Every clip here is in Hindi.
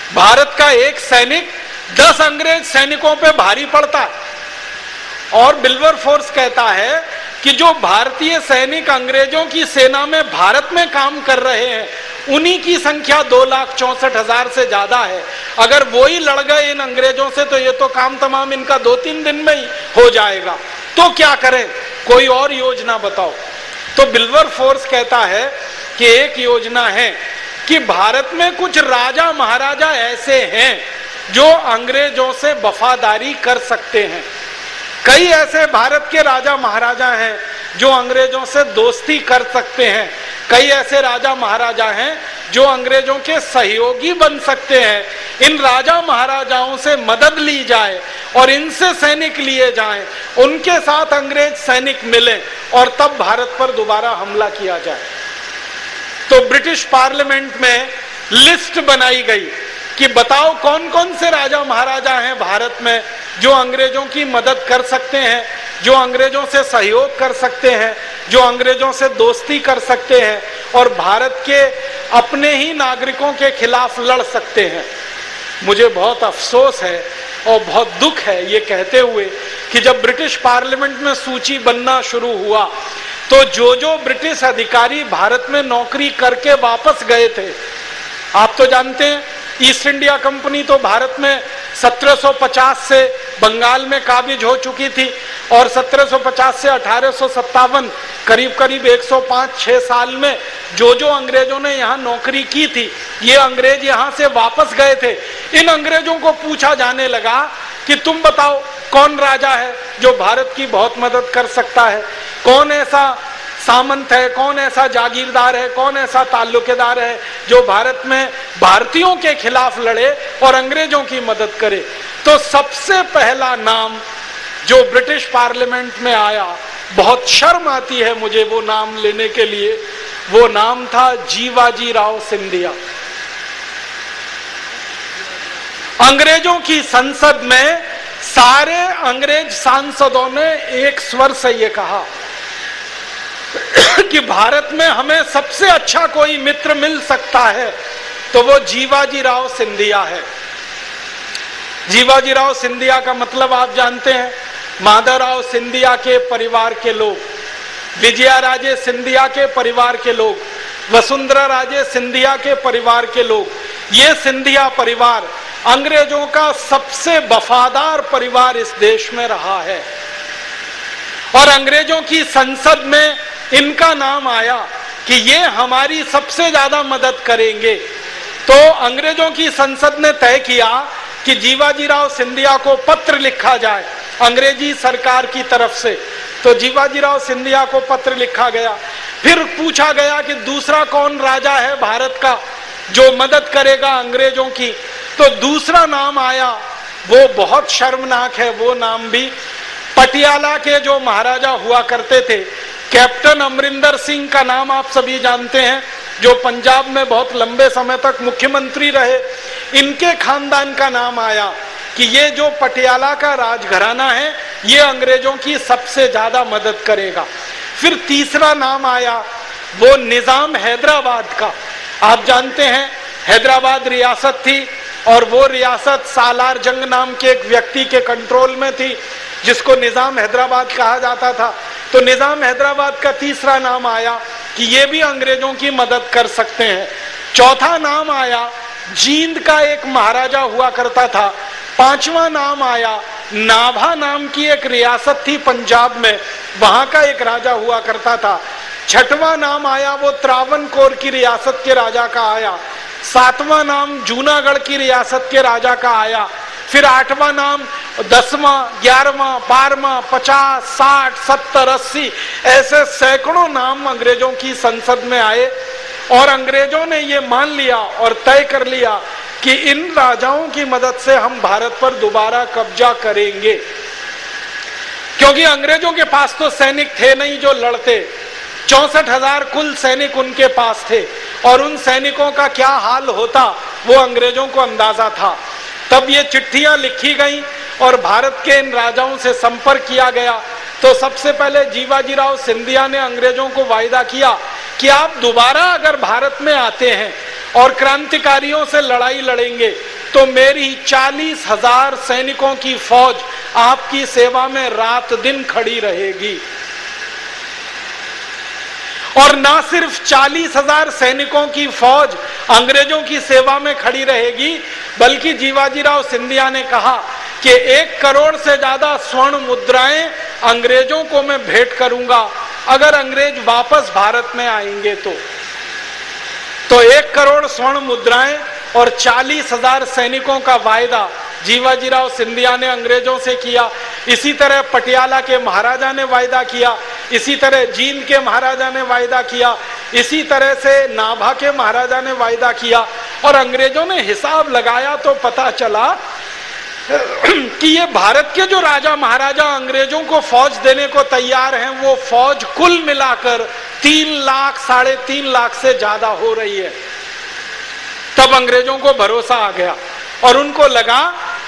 भारत का एक सैनिक 10 अंग्रेज सैनिकों पे भारी पड़ता है। और विल्बरफोर्स कहता है कि जो भारतीय सैनिक अंग्रेजों की सेना में भारत में काम कर रहे हैं, उन्हीं की संख्या 2,64,000 से ज्यादा है। अगर वो ही लड़ गए इन अंग्रेजों से तो ये तो काम तमाम इनका 2-3 दिन में ही हो जाएगा। तो क्या करें, कोई और योजना बताओ। तो विल्बरफोर्स कहता है कि एक योजना है कि भारत में कुछ राजा महाराजा ऐसे हैं जो अंग्रेजों से वफादारी कर सकते हैं। कई ऐसे भारत के राजा महाराजा हैं जो अंग्रेजों से दोस्ती कर सकते हैं। कई ऐसे राजा महाराजा हैं जो अंग्रेजों के सहयोगी बन सकते हैं। इन राजा महाराजाओं से मदद ली जाए और इनसे सैनिक लिए जाएं, उनके साथ अंग्रेज सैनिक मिलें और तब भारत पर दोबारा हमला किया जाए। तो ब्रिटिश पार्लियामेंट में लिस्ट बनाई गई कि बताओ कौन कौन से राजा महाराजा हैं भारत में जो अंग्रेजों की मदद कर सकते हैं, जो अंग्रेजों से सहयोग कर सकते हैं, जो अंग्रेजों से दोस्ती कर सकते हैं और भारत के अपने ही नागरिकों के खिलाफ लड़ सकते हैं। मुझे बहुत अफसोस है और बहुत दुख है ये कहते हुए कि जब ब्रिटिश पार्लियामेंट में सूची बनना शुरू हुआ तो जो ब्रिटिश अधिकारी भारत में नौकरी करके वापस गए थे, आप तो जानते हैं ईस्ट इंडिया कंपनी तो भारत में 1750 से बंगाल में काबिज हो चुकी थी और 1750 से 1857 करीब करीब 105-6 साल में जो अंग्रेजों ने यहाँ नौकरी की थी, ये अंग्रेज यहाँ से वापस गए थे। इन अंग्रेजों को पूछा जाने लगा कि तुम बताओ कौन राजा है जो भारत की बहुत मदद कर सकता है, कौन ऐसा सामंत है, कौन ऐसा जागीरदार है, कौन ऐसा ताल्लुकेदार है जो भारत में भारतीयों के खिलाफ लड़े और अंग्रेजों की मदद करे। तो सबसे पहला नाम जो ब्रिटिश पार्लियामेंट में आया, बहुत शर्म आती है मुझे वो नाम लेने के लिए, वो नाम था जीवाजी राव सिंधिया। अंग्रेजों की संसद में सारे अंग्रेज सांसदों ने एक स्वर से ये कहा कि भारत में हमें सबसे अच्छा कोई मित्र मिल सकता है तो वो जीवाजी राव सिंधिया है। जीवाजी राव सिंधिया का मतलब आप जानते हैं, माधवराव सिंधिया के परिवार के लोग, विजया राजे सिंधिया के परिवार के लोग, वसुंधरा राजे सिंधिया के परिवार के लोग। ये सिंधिया परिवार अंग्रेजों का सबसे वफादार परिवार इस देश में रहा है और अंग्रेजों की संसद में इनका नाम आया कि ये हमारी सबसे ज्यादा मदद करेंगे। तो अंग्रेजों की संसद ने तय किया कि जीवाजी राव सिंधिया को पत्र लिखा जाए अंग्रेजी सरकार की तरफ से। तो जीवाजी राव सिंधिया को पत्र लिखा गया। फिर पूछा गया कि दूसरा कौन राजा है भारत का जो मदद करेगा अंग्रेजों की। तो दूसरा नाम आया, वो बहुत शर्मनाक है। वो नाम भी पटियाला के जो महाराजा हुआ करते थे, कैप्टन अमरिंदर सिंह का नाम आप सभी जानते हैं, जो पंजाब में बहुत लंबे समय तक मुख्यमंत्री रहे। इनके खानदान का नाम आया कि ये जो पटियाला का राजघराना है ये अंग्रेजों की सबसे ज्यादा मदद करेगा। फिर तीसरा नाम आया वो निजाम हैदराबाद का। आप जानते हैं हैदराबाद रियासत थी और वो रियासत सालार जंग नाम के एक व्यक्ति के कंट्रोल में थी जिसको निजाम हैदराबाद कहा जाता था। तो निजाम हैदराबाद का तीसरा नाम आया कि ये भी अंग्रेजों की मदद कर सकते हैं। चौथा नाम आया जींद का एक महाराजा हुआ करता था। पांचवा नाम आया नाभा नाम की एक रियासत थी पंजाब में, वहां का एक राजा हुआ करता था। छठवां नाम आया वो त्रावणकोर की रियासत के राजा का आया। सातवां नाम जूनागढ़ की रियासत के राजा का आया। फिर आठवां नाम, 10वां, 11वां, 12वां, 50, 60, 70, 80 ऐसे सैकड़ों नाम अंग्रेजों की संसद में आए और अंग्रेजों ने ये मान लिया और तय कर लिया कि इन राजाओं की मदद से हम भारत पर दोबारा कब्जा करेंगे। क्योंकि अंग्रेजों के पास तो सैनिक थे नहीं जो लड़ते, 64,000 कुल सैनिक उनके पास थे और उन सैनिकों का क्या हाल होता वो अंग्रेजों को अंदाजा था। तब ये चिट्ठियां लिखी गईं और भारत के इन राजाओं से संपर्क किया गया। तो सबसे पहले जीवाजी राव सिंधिया ने अंग्रेजों को वायदा किया कि आप दोबारा अगर भारत में आते हैं और क्रांतिकारियों से लड़ाई लड़ेंगे तो मेरी 40,000 सैनिकों की फौज आपकी सेवा में रात दिन खड़ी रहेगी। और ना सिर्फ 40,000 सैनिकों की फौज अंग्रेजों की सेवा में खड़ी रहेगी, बल्कि जीवाजीराव सिंधिया ने कहा कि 1 करोड़ से ज्यादा स्वर्ण मुद्राएं अंग्रेजों को मैं भेंट करूंगा अगर अंग्रेज वापस भारत में आएंगे तो 1 करोड़ स्वर्ण मुद्राएं और 40,000 सैनिकों का वायदा जीवाजीराव सिंधिया ने अंग्रेजों से किया। इसी तरह पटियाला के महाराजा ने वायदा किया, इसी तरह जींद के महाराजा ने वायदा किया, इसी तरह से नाभा के महाराजा ने वायदा किया। और अंग्रेजों ने हिसाब लगाया तो पता चला कि ये भारत के जो राजा महाराजा अंग्रेजों को फौज देने को तैयार हैं, वो फौज कुल मिलाकर 3 लाख 3.5 लाख से ज्यादा हो रही है। तब अंग्रेजों को भरोसा आ गया और उनको लगा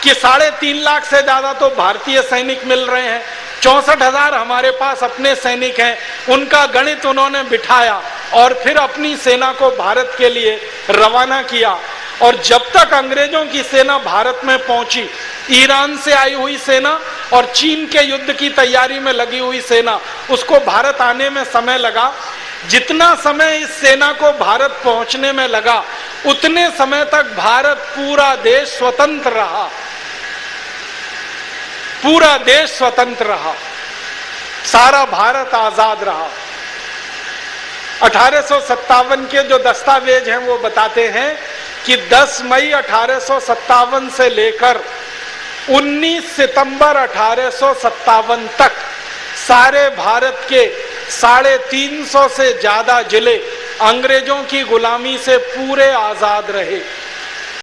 कि 3.5 लाख से ज्यादा तो भारतीय सैनिक मिल रहे हैं, 64,000 हमारे पास अपने सैनिक हैं। उनका गणित उन्होंने बिठाया और फिर अपनी सेना को भारत के लिए रवाना किया। और जब तक अंग्रेजों की सेना भारत में पहुंची, ईरान से आई हुई सेना और चीन के युद्ध की तैयारी में लगी हुई सेना, उसको भारत आने में समय लगा। जितना समय इस सेना को भारत पहुंचने में लगा, उतने समय तक भारत पूरा देश स्वतंत्र रहा, पूरा देश स्वतंत्र रहा, सारा भारत आजाद रहा। 1857 के जो दस्तावेज हैं वो बताते हैं कि 10 मई 1857 से लेकर 19 सितंबर 1857 तक सारे भारत के 350 से ज्यादा जिले अंग्रेजों की गुलामी से पूरे आजाद रहे।